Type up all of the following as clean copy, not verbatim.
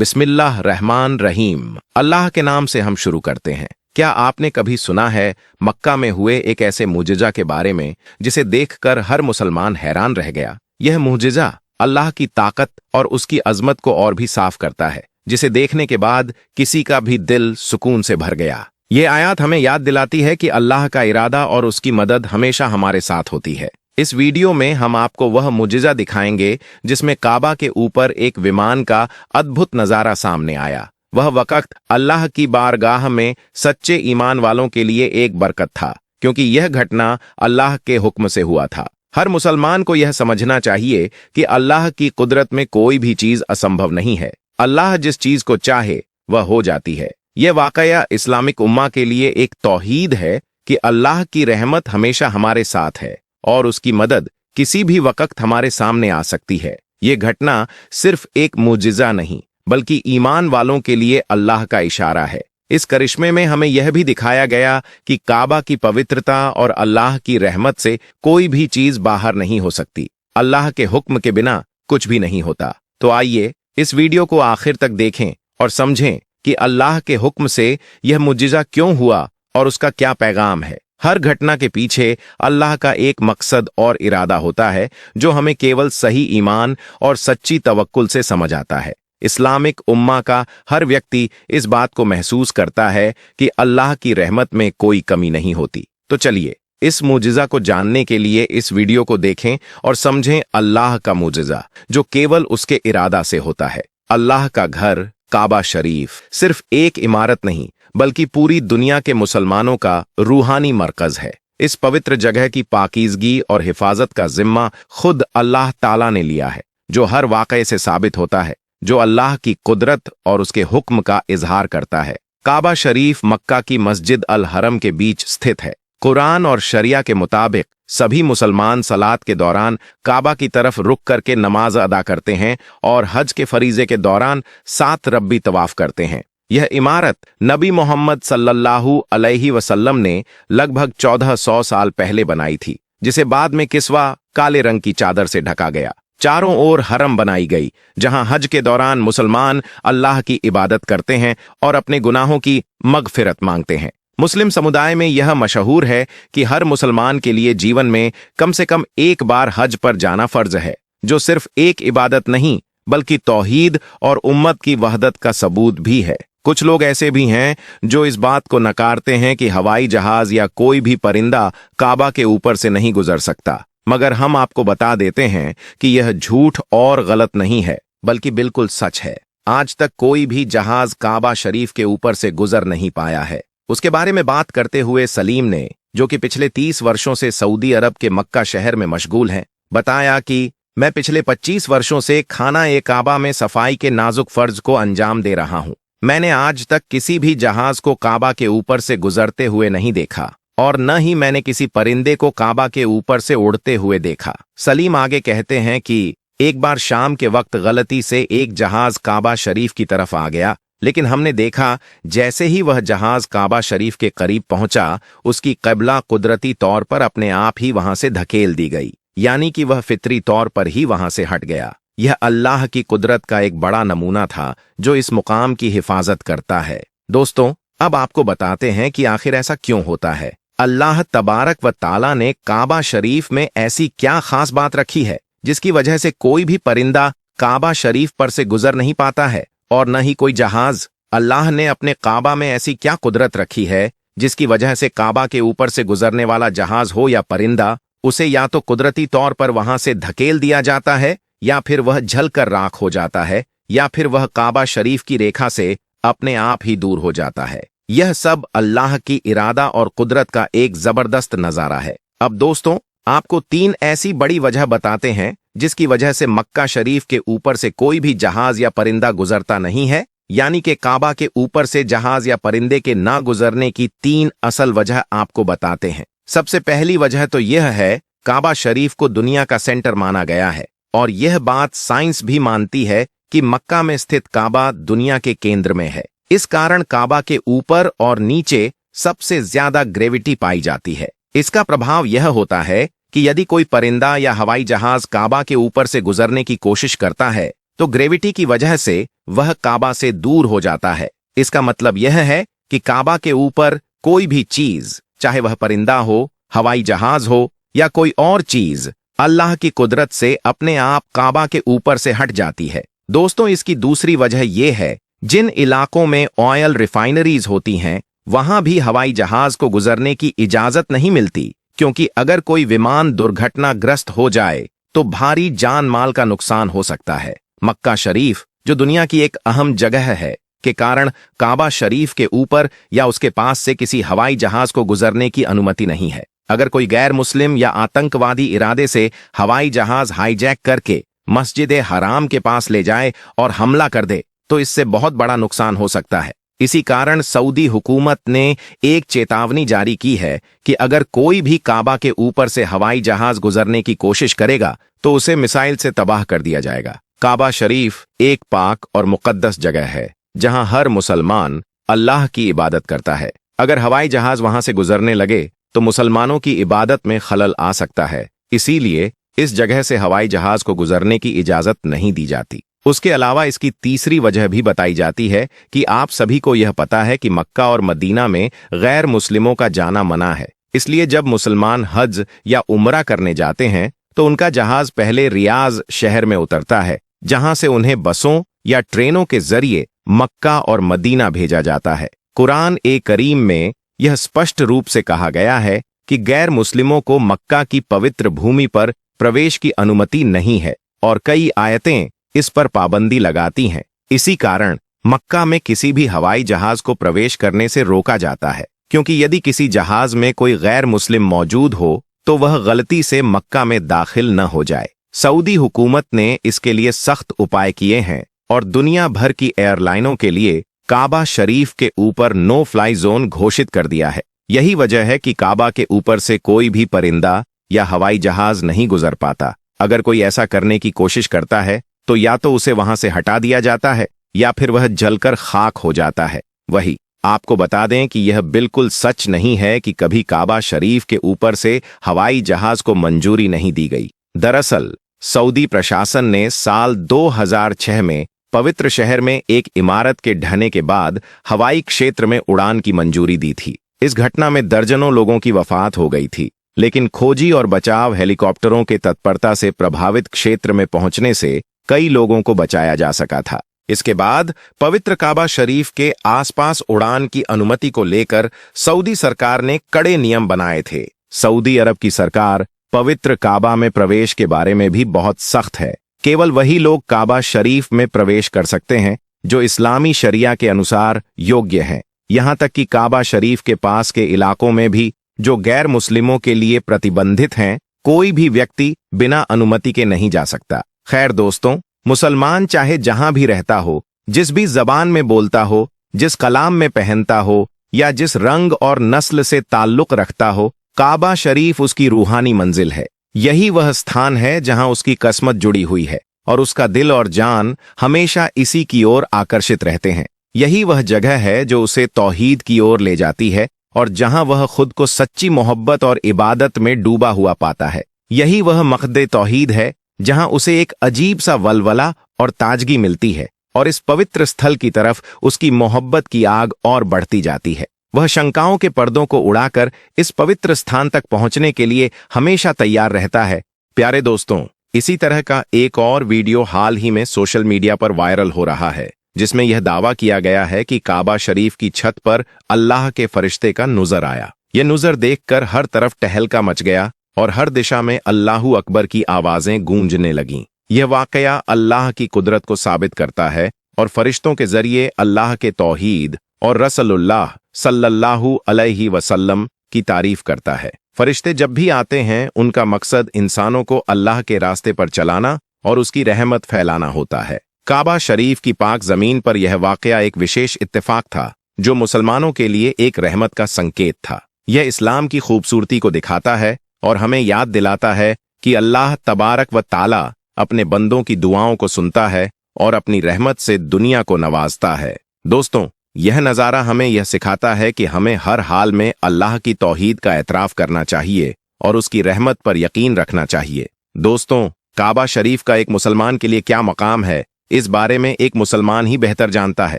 बिस्मिल्लाह रहमान रहीम। अल्लाह के नाम से हम शुरू करते हैं। क्या आपने कभी सुना है मक्का में हुए एक ऐसे मुजिजा के बारे में जिसे देखकर हर मुसलमान हैरान रह गया? यह मुजिजा अल्लाह की ताकत और उसकी अजमत को और भी साफ करता है, जिसे देखने के बाद किसी का भी दिल सुकून से भर गया। ये आयत हमें याद दिलाती है कि अल्लाह का इरादा और उसकी मदद हमेशा हमारे साथ होती है। इस वीडियो में हम आपको वह मुजिजा दिखाएंगे जिसमें काबा के ऊपर एक विमान का अद्भुत नजारा सामने आया। वह वक्त अल्लाह की बारगाह में सच्चे ईमान वालों के लिए एक बरकत था, क्योंकि यह घटना अल्लाह के हुक्म से हुआ था। हर मुसलमान को यह समझना चाहिए कि अल्लाह की कुदरत में कोई भी चीज असंभव नहीं है। अल्लाह जिस चीज को चाहे वह हो जाती है। यह वाकया इस्लामिक उम्मा के लिए एक तौहीद है कि अल्लाह की रहमत हमेशा हमारे साथ है और उसकी मदद किसी भी वक्त हमारे सामने आ सकती है। ये घटना सिर्फ एक मुजिजा नहीं, बल्कि ईमान वालों के लिए अल्लाह का इशारा है। इस करिश्मे में हमें यह भी दिखाया गया कि काबा की पवित्रता और अल्लाह की रहमत से कोई भी चीज बाहर नहीं हो सकती। अल्लाह के हुक्म के बिना कुछ भी नहीं होता। तो आइए इस वीडियो को आखिर तक देखें और समझें कि अल्लाह के हुक्म से यह मुजिजा क्यों हुआ और उसका क्या पैगाम है। हर घटना के पीछे अल्लाह का एक मकसद और इरादा होता है, जो हमें केवल सही ईमान और सच्ची तवक्कुल से समझ आता है। इस्लामिक उम्मा का हर व्यक्ति इस बात को महसूस करता है कि अल्लाह की रहमत में कोई कमी नहीं होती। तो चलिए इस मुजिजा को जानने के लिए इस वीडियो को देखें और समझें अल्लाह का मुजिजा, जो केवल उसके इरादा से होता है। अल्लाह का घर काबा शरीफ सिर्फ एक इमारत नहीं, बल्कि पूरी दुनिया के मुसलमानों का रूहानी मरकज है। इस पवित्र जगह की पाकीज़गी और हिफाजत का जिम्मा खुद अल्लाह ताला ने लिया है, जो हर वाक़ये से साबित होता है, जो अल्लाह की कुदरत और उसके हुक्म का इजहार करता है। काबा शरीफ मक्का की मस्जिद अल हरम के बीच स्थित है। कुरान और शरिया के मुताबिक सभी मुसलमान सलात के दौरान काबा की तरफ रुक करके नमाज अदा करते हैं और हज के फरीजे के दौरान 7 रब्बी तवाफ करते हैं। यह इमारत नबी मोहम्मद सल्लल्लाहु अलैहि वसल्लम ने लगभग 1400 साल पहले बनाई थी, जिसे बाद में किस्वा काले रंग की चादर से ढका गया। चारों ओर हरम बनाई गई, जहां हज के दौरान मुसलमान अल्लाह की इबादत करते हैं और अपने गुनाहों की मगफिरत मांगते हैं। मुस्लिम समुदाय में यह मशहूर है कि हर मुसलमान के लिए जीवन में कम से कम एक बार हज पर जाना फर्ज है, जो सिर्फ एक इबादत नहीं बल्कि तौहीद और उम्मत की वहदत का सबूत भी है। कुछ लोग ऐसे भी हैं जो इस बात को नकारते हैं कि हवाई जहाज या कोई भी परिंदा काबा के ऊपर से नहीं गुजर सकता, मगर हम आपको बता देते हैं कि यह झूठ और गलत नहीं है, बल्कि बिल्कुल सच है। आज तक कोई भी जहाज काबा शरीफ के ऊपर से गुजर नहीं पाया है। उसके बारे में बात करते हुए सलीम ने, जो कि पिछले 30 वर्षों से सऊदी अरब के मक्का शहर में मशगूल हैं, बताया कि मैं पिछले 25 वर्षों से खाना ए काबा में सफाई के नाजुक फर्ज को अंजाम दे रहा हूं। मैंने आज तक किसी भी जहाज को काबा के ऊपर से गुजरते हुए नहीं देखा और न ही मैंने किसी परिंदे को काबा के ऊपर से उड़ते हुए देखा। सलीम आगे कहते हैं कि एक बार शाम के वक्त गलती से एक जहाज काबा शरीफ की तरफ आ गया, लेकिन हमने देखा जैसे ही वह जहाज काबा शरीफ के करीब पहुंचा, उसकी क़िबला कुदरती तौर पर अपने आप ही वहां से धकेल दी गई, यानी कि वह फितरी तौर पर ही वहां से हट गया। यह अल्लाह की कुदरत का एक बड़ा नमूना था, जो इस मुकाम की हिफाजत करता है। दोस्तों, अब आपको बताते हैं कि आखिर ऐसा क्यों होता है। अल्लाह तबारक व ताला ने काबा शरीफ में ऐसी क्या खास बात रखी है जिसकी वजह से कोई भी परिंदा काबा शरीफ पर से गुजर नहीं पाता है और न ही कोई जहाज। अल्लाह ने अपने काबा में ऐसी क्या कुदरत रखी है जिसकी वजह से काबा के ऊपर से गुजरने वाला जहाज हो या परिंदा, उसे या तो कुदरती तौर पर वहां से धकेल दिया जाता है, या फिर वह जलकर राख हो जाता है, या फिर वह काबा शरीफ की रेखा से अपने आप ही दूर हो जाता है। यह सब अल्लाह की इरादा और कुदरत का एक जबरदस्त नजारा है। अब दोस्तों, आपको 3 ऐसी बड़ी वजह बताते हैं जिसकी वजह से मक्का शरीफ के ऊपर से कोई भी जहाज या परिंदा गुजरता नहीं है, यानी कि काबा के ऊपर से जहाज या परिंदे के ना गुजरने की 3 असल वजह आपको बताते हैं। सबसे पहली वजह तो यह है, काबा शरीफ को दुनिया का सेंटर माना गया है और यह बात साइंस भी मानती है कि मक्का में स्थित काबा दुनिया के केंद्र में है। इस कारण काबा के ऊपर और नीचे सबसे ज्यादा ग्रेविटी पाई जाती है। इसका प्रभाव यह होता है कि यदि कोई परिंदा या हवाई जहाज काबा के ऊपर से गुजरने की कोशिश करता है, तो ग्रेविटी की वजह से वह काबा से दूर हो जाता है। इसका मतलब यह है कि काबा के ऊपर कोई भी चीज, चाहे वह परिंदा हो, हवाई जहाज हो या कोई और चीज, अल्लाह की कुदरत से अपने आप काबा के ऊपर से हट जाती है। दोस्तों, इसकी दूसरी वजह यह है, जिन इलाकों में ऑयल रिफाइनरीज होती हैं वहां भी हवाई जहाज को गुजरने की इजाजत नहीं मिलती, क्योंकि अगर कोई विमान दुर्घटनाग्रस्त हो जाए तो भारी जान माल का नुकसान हो सकता है। मक्का शरीफ, जो दुनिया की एक अहम जगह है, के कारण काबा शरीफ के ऊपर या उसके पास से किसी हवाई जहाज को गुजरने की अनुमति नहीं है। अगर कोई गैर मुस्लिम या आतंकवादी इरादे से हवाई जहाज हाईजैक करके मस्जिद हराम के पास ले जाए और हमला कर दे तो इससे बहुत बड़ा नुकसान हो सकता है। इसी कारण सऊदी हुकूमत ने एक चेतावनी जारी की है कि अगर कोई भी काबा के ऊपर से हवाई जहाज गुजरने की कोशिश करेगा तो उसे मिसाइल से तबाह कर दिया जाएगा। काबा शरीफ एक पाक और मुकद्दस जगह है जहां हर मुसलमान अल्लाह की इबादत करता है। अगर हवाई जहाज वहां से गुजरने लगे तो मुसलमानों की इबादत में खलल आ सकता है, इसीलिए इस जगह से हवाई जहाज को गुजरने की इजाजत नहीं दी जाती। उसके अलावा इसकी तीसरी वजह भी बताई जाती है कि आप सभी को यह पता है कि मक्का और मदीना में गैर मुस्लिमों का जाना मना है, इसलिए जब मुसलमान हज या उम्रा करने जाते हैं तो उनका जहाज पहले रियाज शहर में उतरता है, जहां से उन्हें बसों या ट्रेनों के जरिए मक्का और मदीना भेजा जाता है। कुरान ए करीम में यह स्पष्ट रूप से कहा गया है कि गैर मुस्लिमों को मक्का की पवित्र भूमि पर प्रवेश की अनुमति नहीं है और कई आयतें इस पर पाबंदी लगाती हैं। इसी कारण मक्का में किसी भी हवाई जहाज को प्रवेश करने से रोका जाता है, क्योंकि यदि किसी जहाज में कोई गैर मुस्लिम मौजूद हो तो वह गलती से मक्का में दाखिल न हो जाए। सऊदी हुकूमत ने इसके लिए सख्त उपाय किए हैं और दुनिया भर की एयरलाइनों के लिए काबा शरीफ के ऊपर नो फ्लाई जोन घोषित कर दिया है। यही वजह है कि काबा के ऊपर से कोई भी परिंदा या हवाई जहाज नहीं गुजर पाता। अगर कोई ऐसा करने की कोशिश करता है तो या तो उसे वहां से हटा दिया जाता है या फिर वह जलकर खाक हो जाता है। वही आपको बता दें कि यह बिल्कुल सच नहीं है कि कभी काबा शरीफ के ऊपर से हवाई जहाज को मंजूरी नहीं दी गई। दरअसल सऊदी प्रशासन ने साल 2006 में पवित्र शहर में एक इमारत के ढहने के बाद हवाई क्षेत्र में उड़ान की मंजूरी दी थी। इस घटना में दर्जनों लोगों की वफात हो गई थी, लेकिन खोजी और बचाव हेलीकॉप्टरों के तत्परता से प्रभावित क्षेत्र में पहुंचने से कई लोगों को बचाया जा सका था। इसके बाद पवित्र काबा शरीफ के आसपास उड़ान की अनुमति को लेकर सऊदी सरकार ने कड़े नियम बनाए थे। सऊदी अरब की सरकार पवित्र काबा में प्रवेश के बारे में भी बहुत सख्त है। केवल वही लोग काबा शरीफ में प्रवेश कर सकते हैं जो इस्लामी शरिया के अनुसार योग्य हैं। यहां तक कि काबा शरीफ के पास के इलाकों में भी जो गैर मुस्लिमों के लिए प्रतिबंधित हैं, कोई भी व्यक्ति बिना अनुमति के नहीं जा सकता। खैर दोस्तों, मुसलमान चाहे जहां भी रहता हो, जिस भी जबान में बोलता हो, जिस कलाम में पहनता हो या जिस रंग और नस्ल से ताल्लुक रखता हो, काबा शरीफ उसकी रूहानी मंजिल है। यही वह स्थान है जहां उसकी किस्मत जुड़ी हुई है और उसका दिल और जान हमेशा इसी की ओर आकर्षित रहते हैं। यही वह जगह है जो उसे तौहीद की ओर ले जाती है और जहां वह खुद को सच्ची मोहब्बत और इबादत में डूबा हुआ पाता है। यही वह मक़दे तौहीद है जहां उसे एक अजीब सा वलवला और ताजगी मिलती है और इस पवित्र स्थल की तरफ उसकी मोहब्बत की आग और बढ़ती जाती है। वह शंकाओं के पर्दों को उड़ाकर इस पवित्र स्थान तक पहुंचने के लिए हमेशा तैयार रहता है। प्यारे दोस्तों, इसी तरह का एक और वीडियो हाल ही में सोशल मीडिया पर वायरल हो रहा है, जिसमें यह दावा किया गया है कि काबा शरीफ की छत पर अल्लाह के फरिश्ते का नुजर आया। यह नुजर देखकर हर तरफ टहलका मच गया और हर दिशा में अल्लाहू अकबर की आवाजें गूंजने लगीं। यह वाकया अल्लाह की कुदरत को साबित करता है और फरिश्तों के जरिए अल्लाह के तौहीद और रसूलुल्लाह सल्लल्लाहु अलैहि वसल्लम की तारीफ करता है। फरिश्ते जब भी आते हैं, उनका मकसद इंसानों को अल्लाह के रास्ते पर चलाना और उसकी रहमत फैलाना होता है। काबा शरीफ की पाक जमीन पर यह वाकया एक विशेष इत्तेफाक था जो मुसलमानों के लिए एक रहमत का संकेत था। यह इस्लाम की खूबसूरती को दिखाता है और हमें याद दिलाता है कि अल्लाह तबारक व ताला अपने बंदों की दुआओं को सुनता है और अपनी रहमत से दुनिया को नवाजता है। दोस्तों, यह नज़ारा हमें यह सिखाता है कि हमें हर हाल में अल्लाह की तौहीद का एतराफ़ करना चाहिए और उसकी रहमत पर यकीन रखना चाहिए। दोस्तों, काबा शरीफ का एक मुसलमान के लिए क्या मकाम है, इस बारे में एक मुसलमान ही बेहतर जानता है।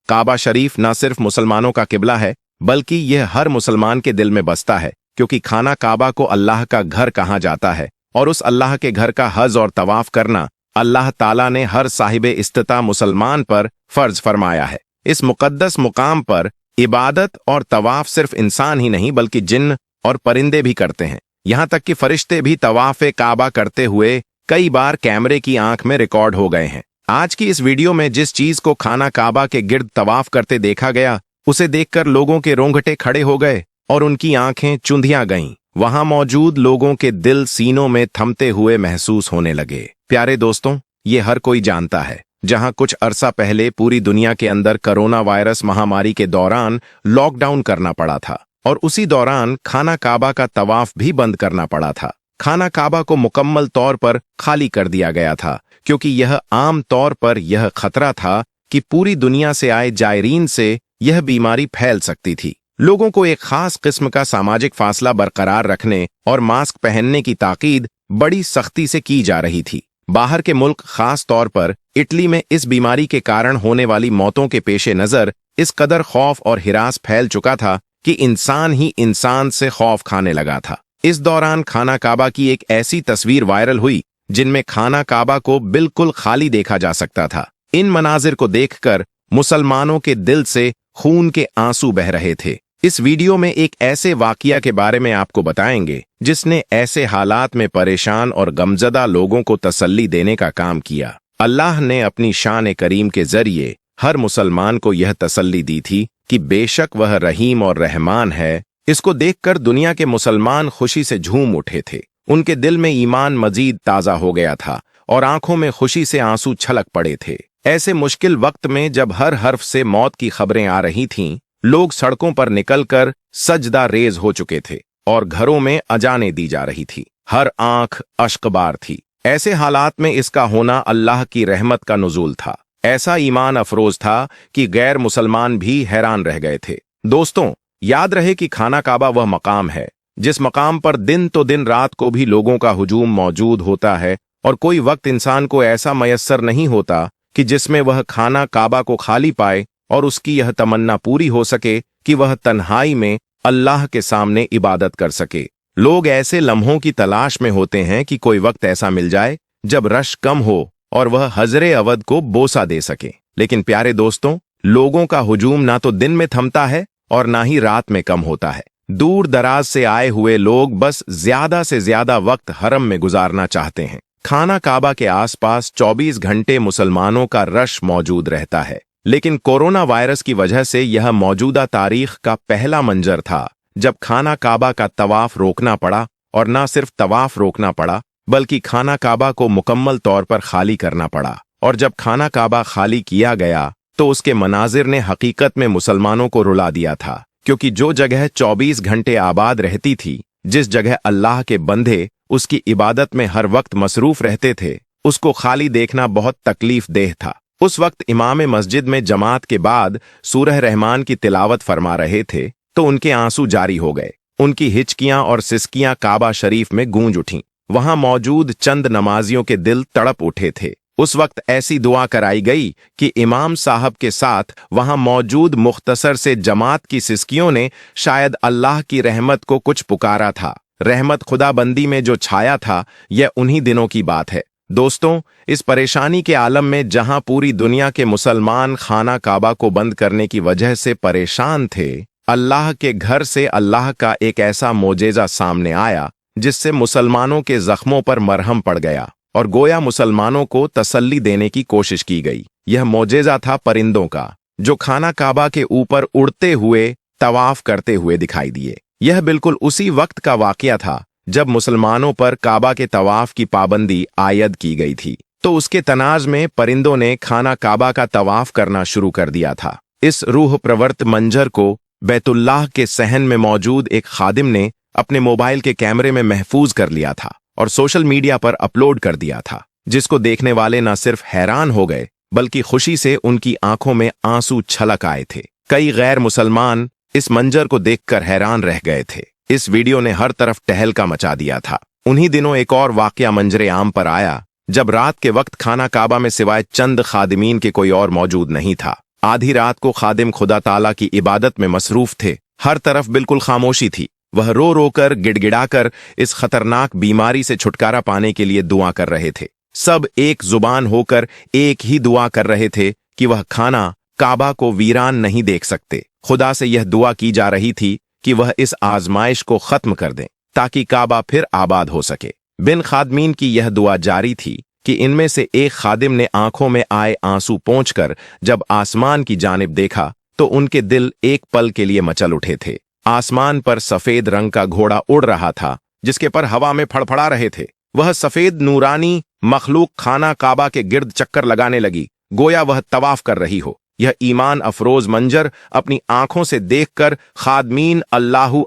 काबा शरीफ न सिर्फ मुसलमानों का किबला है, बल्कि यह हर मुसलमान के दिल में बसता है, क्योंकि खाना काबा को अल्लाह का घर कहा जाता है और उस अल्लाह के घर का हज और तवाफ करना अल्लाह ताला ने हर साहिब इस्तिता मुसलमान पर फर्ज फरमाया है। इस मुकद्दस मुकाम पर इबादत और तवाफ सिर्फ इंसान ही नहीं बल्कि जिन्न और परिंदे भी करते हैं। यहां तक कि फरिश्ते भी तवाफ़े काबा करते हुए कई बार कैमरे की आंख में रिकॉर्ड हो गए हैं। आज की इस वीडियो में जिस चीज को खाना काबा के गिर्द तवाफ करते देखा गया, उसे देखकर लोगों के रोंगटे खड़े हो गए और उनकी आंखें चुंधिया गईं। वहां मौजूद लोगों के दिल सीनों में थमते हुए महसूस होने लगे। प्यारे दोस्तों, ये हर कोई जानता है, जहां कुछ अरसा पहले पूरी दुनिया के अंदर कोरोना वायरस महामारी के दौरान लॉकडाउन करना पड़ा था और उसी दौरान खाना काबा का तवाफ भी बंद करना पड़ा था। खाना काबा को मुकम्मल तौर पर खाली कर दिया गया था, क्योंकि यह आम तौर पर यह खतरा था कि पूरी दुनिया से आए जायरीन से यह बीमारी फैल सकती थी। लोगों को एक खास किस्म का सामाजिक फासला बरकरार रखने और मास्क पहनने की ताकीद बड़ी सख्ती से की जा रही थी। बाहर के मुल्क, खास तौर पर इटली में इस बीमारी के कारण होने वाली मौतों के पेशे नजर इस कदर खौफ और हिरास फैल चुका था कि इंसान ही इंसान से खौफ खाने लगा था। इस दौरान खाना काबा की एक ऐसी तस्वीर वायरल हुई जिनमें खाना काबा को बिल्कुल खाली देखा जा सकता था। इन मनाजिर को देखकर मुसलमानों के दिल से खून के आंसू बह रहे थे। इस वीडियो में एक ऐसे वाकया के बारे में आपको बताएंगे जिसने ऐसे हालात में परेशान और गमजदा लोगों को तसल्ली देने का काम किया। अल्लाह ने अपनी शान करीम के जरिए हर मुसलमान को यह तसल्ली दी थी कि बेशक वह रहीम और रहमान है। इसको देखकर दुनिया के मुसलमान खुशी से झूम उठे थे। उनके दिल में ईमान मजीद ताजा हो गया था और आंखों में खुशी से आंसू छलक पड़े थे। ऐसे मुश्किल वक्त में जब हर हर्फ से मौत की खबरें आ रही थीं, लोग सड़कों पर निकलकर सजदा रेज हो चुके थे और घरों में अजाने दी जा रही थी। हर आंख अश्कबार थी। ऐसे हालात में इसका होना अल्लाह की रहमत का नुज़ूल था। ऐसा ईमान अफरोज था कि गैर मुसलमान भी हैरान रह गए थे। दोस्तों, याद रहे कि खाना काबा वह मकाम है जिस मकाम पर दिन तो दिन रात को भी लोगों का हुजूम मौजूद होता है और कोई वक्त इंसान को ऐसा मयस्सर नहीं होता कि जिसमें वह खाना काबा को खाली पाए और उसकी यह तमन्ना पूरी हो सके कि वह तन्हाई में अल्लाह के सामने इबादत कर सके। लोग ऐसे लम्हों की तलाश में होते हैं कि कोई वक्त ऐसा मिल जाए जब रश कम हो और वह हजरे अवध को बोसा दे सके। लेकिन प्यारे दोस्तों, लोगों का हुजूम ना तो दिन में थमता है और ना ही रात में कम होता है। दूर दराज से आए हुए लोग बस ज्यादा से ज्यादा वक्त हरम में गुजारना चाहते हैं। खाना काबा के आसपास 24 घंटे मुसलमानों का रश मौजूद रहता है। लेकिन कोरोना वायरस की वजह से यह मौजूदा तारीख का पहला मंजर था जब खाना काबा का तवाफ रोकना पड़ा, और न सिर्फ तवाफ रोकना पड़ा बल्कि खाना काबा को मुकम्मल तौर पर खाली करना पड़ा। और जब खाना काबा खाली किया गया तो उसके मनाजिर ने हकीकत में मुसलमानों को रुला दिया था, क्योंकि जो जगह 24 घंटे आबाद रहती थी, जिस जगह अल्लाह के बंदे उसकी इबादत में हर वक्त मसरूफ रहते थे, उसको खाली देखना बहुत तकलीफ देह था। उस वक्त इमाम मस्जिद में जमात के बाद सूरह रहमान की तिलावत फरमा रहे थे तो उनके आंसू जारी हो गए। उनकी हिचकियां और सिसकियां काबा शरीफ में गूंज उठीं। वहां मौजूद चंद नमाजियों के दिल तड़प उठे थे। उस वक्त ऐसी दुआ कराई गई कि इमाम साहब के साथ वहां मौजूद मुख्तसर से जमात की सिसकियों ने शायद अल्लाह की रहमत को कुछ पुकारा था। रहमत खुदाबंदी में जो छाया था, यह उन्हीं दिनों की बात है। दोस्तों, इस परेशानी के आलम में जहां पूरी दुनिया के मुसलमान खाना काबा को बंद करने की वजह से परेशान थे, अल्लाह के घर से अल्लाह का एक ऐसा मोजेजा सामने आया जिससे मुसलमानों के जख्मों पर मरहम पड़ गया और गोया मुसलमानों को तसल्ली देने की कोशिश की गई। यह मोजेजा था परिंदों का, जो खाना काबा के ऊपर उड़ते हुए तवाफ करते हुए दिखाई दिए। यह बिल्कुल उसी वक्त का वाकया था जब मुसलमानों पर काबा के तवाफ की पाबंदी आयद की गई थी, तो उसके तनाज में परिंदों ने खाना काबा का तवाफ करना शुरू कर दिया था। इस रूह प्रवृत्त मंजर को बैतुल्लाह के सहन में मौजूद एक खादिम ने अपने मोबाइल के कैमरे में महफूज कर लिया था और सोशल मीडिया पर अपलोड कर दिया था, जिसको देखने वाले न सिर्फ हैरान हो गए बल्कि खुशी से उनकी आंखों में आंसू छलक आए थे। कई गैर मुसलमान इस मंजर को देखकर हैरान रह गए थे। इस वीडियो ने हर तरफ टहलका मचा दिया था। उन्हीं दिनों एक और वाकया मंजरे आम पर आया जब रात के वक्त खाना काबा में सिवाय चंद खादिमीन के कोई और मौजूद नहीं था। आधी रात को खादिम खुदा ताला की इबादत में मसरूफ थे। हर तरफ बिल्कुल खामोशी थी। वह रो रो कर गिड़गिड़ाकर इस खतरनाक बीमारी से छुटकारा पाने के लिए दुआ कर रहे थे। सब एक जुबान होकर एक ही दुआ कर रहे थे कि वह खाना काबा को वीरान नहीं देख सकते। खुदा से यह दुआ की जा रही थी कि वह इस आजमाइश को खत्म कर दें ताकि काबा फिर आबाद हो सके। बिन खादमीन की यह दुआ जारी थी कि इनमें से एक खादिम ने आंखों में आए आंसू पोंछकर जब आसमान की जानिब देखा तो उनके दिल एक पल के लिए मचल उठे थे। आसमान पर सफेद रंग का घोड़ा उड़ रहा था जिसके पर हवा में फड़फड़ा रहे थे। वह सफेद नूरानी मखलूक खाना काबा के गिर्द चक्कर लगाने लगी, गोया वह तवाफ कर रही हो। यह ईमान अफरोज मंजर अपनी आंखों से देखकर खादमीन अल्लाहू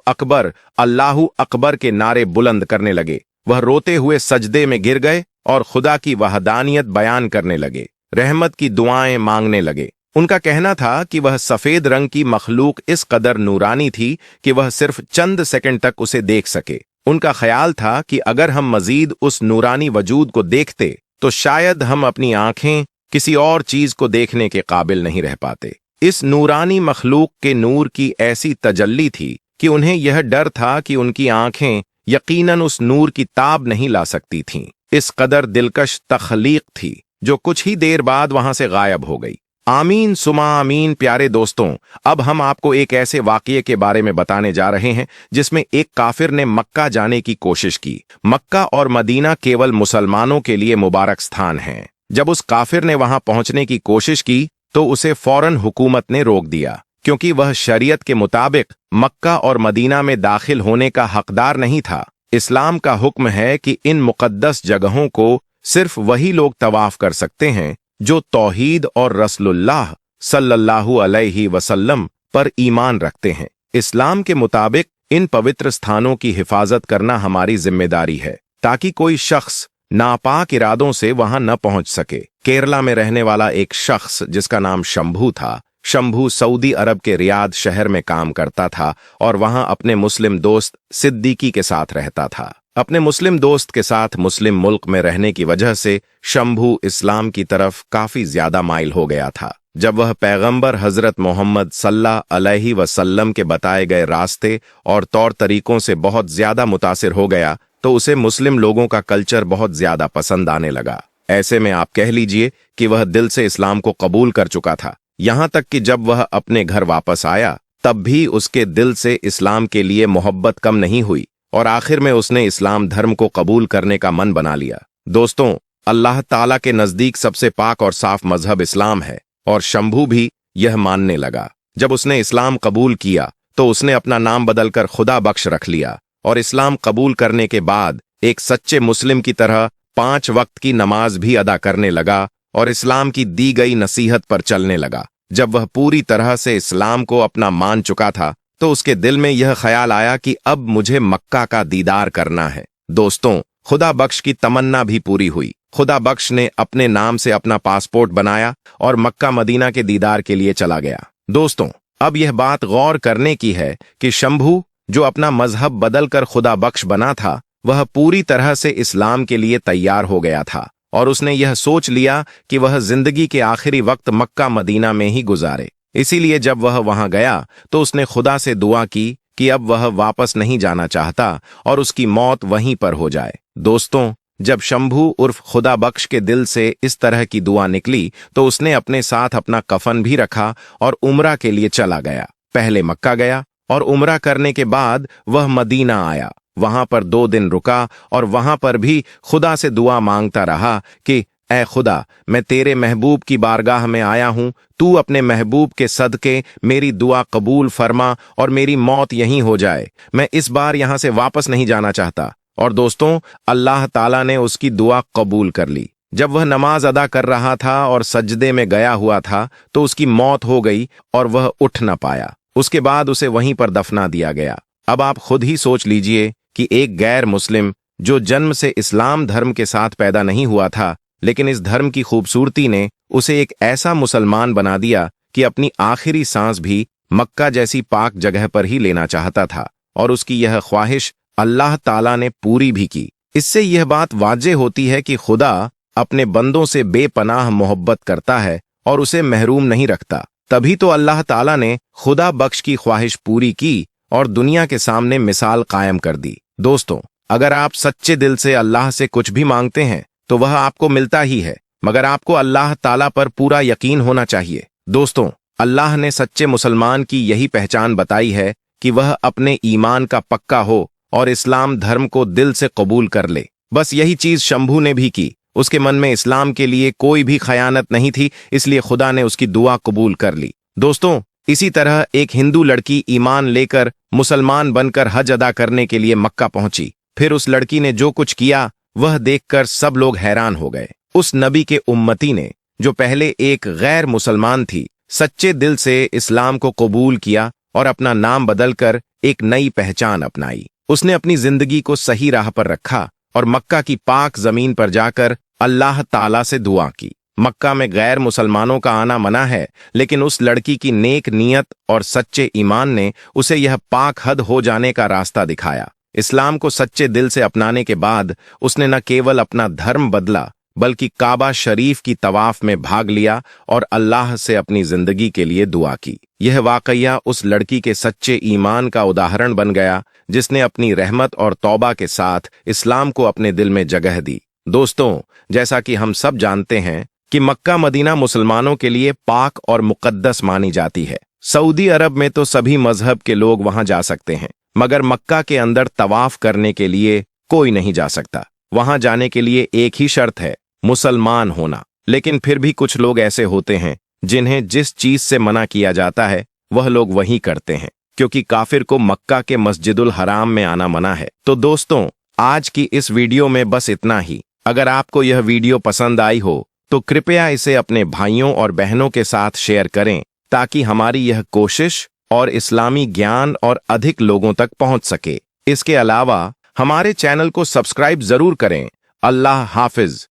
अकबर के नारे बुलंद करने लगे। वह रोते हुए सजदे में गिर गए और खुदा की वहदानियत बयान करने लगे, रहमत की दुआएं मांगने लगे। उनका कहना था कि वह सफेद रंग की मखलूक इस कदर नूरानी थी कि वह सिर्फ चंद सेकंड तक उसे देख सके। उनका ख्याल था कि अगर हम मजीद उस नूरानी वजूद को देखते तो शायद हम अपनी आंखें किसी और चीज को देखने के काबिल नहीं रह पाते। इस नूरानी मखलूक के नूर की ऐसी तजल्ली थी कि उन्हें यह डर था कि उनकी आंखें यकीनन उस नूर की ताब नहीं ला सकती थीं। इस कदर दिलकश तख्लीक थी जो कुछ ही देर बाद वहां से गायब हो गई। आमीन सुमा आमीन। प्यारे दोस्तों, अब हम आपको एक ऐसे वाकये के बारे में बताने जा रहे हैं जिसमें एक काफिर ने मक्का जाने की कोशिश की। मक्का और मदीना केवल मुसलमानों के लिए मुबारक स्थान हैं। जब उस काफिर ने वहां पहुंचने की कोशिश की तो उसे फौरन हुकूमत ने रोक दिया, क्योंकि वह शरीयत के मुताबिक मक्का और मदीना में दाखिल होने का हकदार नहीं था। इस्लाम का हुक्म है कि इन मुकद्दस जगहों को सिर्फ वही लोग तवाफ कर सकते हैं जो तौहीद और रसूलुल्लाह सल्लल्लाहु अलैहि वसल्लम पर ईमान रखते हैं। इस्लाम के मुताबिक इन पवित्र स्थानों की हिफाजत करना हमारी जिम्मेदारी है ताकि कोई शख्स नापाक इरादों से वहां न पहुंच सके। केरला में रहने वाला एक शख्स जिसका नाम शंभू था। शंभू सऊदी अरब के रियाद शहर में काम करता था और वहां अपने मुस्लिम दोस्त सिद्दीकी के साथ रहता था। अपने मुस्लिम दोस्त के साथ मुस्लिम मुल्क में रहने की वजह से शंभू इस्लाम की तरफ काफी ज्यादा माइल हो गया था। जब वह पैगंबर हजरत मोहम्मद सल्लल्लाहु अलैहि वसल्लम के बताए गए रास्ते और तौर तरीकों से बहुत ज्यादा मुतासिर हो गया तो उसे मुस्लिम लोगों का कल्चर बहुत ज्यादा पसंद आने लगा। ऐसे में आप कह लीजिए कि वह दिल से इस्लाम को कबूल कर चुका था। यहां तक कि जब वह अपने घर वापस आया तब भी उसके दिल से इस्लाम के लिए मोहब्बत कम नहीं हुई और आखिर में उसने इस्लाम धर्म को कबूल करने का मन बना लिया। दोस्तों, अल्लाह ताला के नजदीक सबसे पाक और साफ मजहब इस्लाम है और शंभू भी यह मानने लगा। जब उसने इस्लाम कबूल किया तो उसने अपना नाम बदलकर खुदा बख्श रख लिया और इस्लाम कबूल करने के बाद एक सच्चे मुस्लिम की तरह 5 वक्त की नमाज भी अदा करने लगा और इस्लाम की दी गई नसीहत पर चलने लगा। जब वह पूरी तरह से इस्लाम को अपना मान चुका था तो उसके दिल में यह ख्याल आया कि अब मुझे मक्का का दीदार करना है। दोस्तों, खुदा बख्श की तमन्ना भी पूरी हुई। खुदा बख्श ने अपने नाम से अपना पासपोर्ट बनाया और मक्का मदीना के दीदार के लिए चला गया। दोस्तों, अब यह बात गौर करने की है कि शंभू जो अपना मजहब बदलकर खुदा बख्श बना था वह पूरी तरह से इस्लाम के लिए तैयार हो गया था और उसने यह सोच लिया कि वह जिंदगी के आखिरी वक्त मक्का मदीना में ही गुजारे। इसीलिए जब वह वहां गया तो उसने खुदा से दुआ की कि अब वह वापस नहीं जाना चाहता और उसकी मौत वहीं पर हो जाए। दोस्तों, जब शंभू उर्फ खुदा बख्श के दिल से इस तरह की दुआ निकली तो उसने अपने साथ अपना कफन भी रखा और उम्रा के लिए चला गया। पहले मक्का गया और उम्रा करने के बाद वह मदीना आया। वहां पर 2 दिन रुका और वहां पर भी खुदा से दुआ मांगता रहा कि ऐ खुदा, मैं तेरे महबूब की बारगाह में आया हूं, तू अपने महबूब के सदके मेरी दुआ कबूल फरमा और मेरी मौत यहीं हो जाए। मैं इस बार यहां से वापस नहीं जाना चाहता। और दोस्तों, अल्लाह ताला ने उसकी दुआ कबूल कर ली। जब वह नमाज अदा कर रहा था और सजदे में गया हुआ था तो उसकी मौत हो गई और वह उठ न पाया। उसके बाद उसे वहीं पर दफना दिया गया। अब आप खुद ही सोच लीजिए कि एक गैर मुस्लिम जो जन्म से इस्लाम धर्म के साथ पैदा नहीं हुआ था, लेकिन इस धर्म की खूबसूरती ने उसे एक ऐसा मुसलमान बना दिया कि अपनी आखिरी सांस भी मक्का जैसी पाक जगह पर ही लेना चाहता था और उसकी यह ख्वाहिश अल्लाह ताला ने पूरी भी की। इससे यह बात वाज़ेह होती है कि खुदा अपने बंदों से बेपनाह मोहब्बत करता है और उसे महरूम नहीं रखता, तभी तो अल्लाह ताला ने खुदा बख्श की ख्वाहिश पूरी की और दुनिया के सामने मिसाल कायम कर दी। दोस्तों, अगर आप सच्चे दिल से अल्लाह से कुछ भी मांगते हैं तो वह आपको मिलता ही है, मगर आपको अल्लाह ताला पर पूरा यकीन होना चाहिए। दोस्तों, अल्लाह ने सच्चे मुसलमान की यही पहचान बताई है कि वह अपने ईमान का पक्का हो और इस्लाम धर्म को दिल से कबूल कर ले। बस यही चीज शंभू ने भी की। उसके मन में इस्लाम के लिए कोई भी खयानत नहीं थी, इसलिए खुदा ने उसकी दुआ कबूल कर ली। दोस्तों, इसी तरह एक हिंदू लड़की ईमान लेकर मुसलमान बनकर हज अदा करने के लिए मक्का पहुंची। फिर उस लड़की ने जो कुछ किया वह देखकर सब लोग हैरान हो गए। उस नबी के उम्मती ने, जो पहले एक गैर मुसलमान थी, सच्चे दिल से इस्लाम को कबूल किया और अपना नाम बदलकर एक नई पहचान अपनाई। उसने अपनी जिंदगी को सही राह पर रखा और मक्का की पाक जमीन पर जाकर अल्लाह ताला से दुआ की। मक्का में गैर मुसलमानों का आना मना है, लेकिन उस लड़की की नेक नीयत और सच्चे ईमान ने उसे यह पाक हद हो जाने का रास्ता दिखाया। इस्लाम को सच्चे दिल से अपनाने के बाद उसने न केवल अपना धर्म बदला, बल्कि काबा शरीफ की तवाफ में भाग लिया और अल्लाह से अपनी जिंदगी के लिए दुआ की। यह वाकया उस लड़की के सच्चे ईमान का उदाहरण बन गया, जिसने अपनी रहमत और तौबा के साथ इस्लाम को अपने दिल में जगह दी। दोस्तों, जैसा कि हम सब जानते हैं कि मक्का मदीना मुसलमानों के लिए पाक और मुकद्दस मानी जाती है। सऊदी अरब में तो सभी मजहब के लोग वहां जा सकते हैं, मगर मक्का के अंदर तवाफ करने के लिए कोई नहीं जा सकता। वहां जाने के लिए एक ही शर्त है, मुसलमान होना। लेकिन फिर भी कुछ लोग ऐसे होते हैं जिन्हें जिस चीज से मना किया जाता है वह लोग वही करते हैं, क्योंकि काफिर को मक्का के मस्जिदुल हराम में आना मना है। तो दोस्तों, आज की इस वीडियो में बस इतना ही। अगर आपको यह वीडियो पसंद आई हो तो कृपया इसे अपने भाइयों और बहनों के साथ शेयर करें, ताकि हमारी यह कोशिश और इस्लामी ज्ञान और अधिक लोगों तक पहुंच सके। इसके अलावा हमारे चैनल को सब्सक्राइब जरूर करें। अल्लाह हाफिज।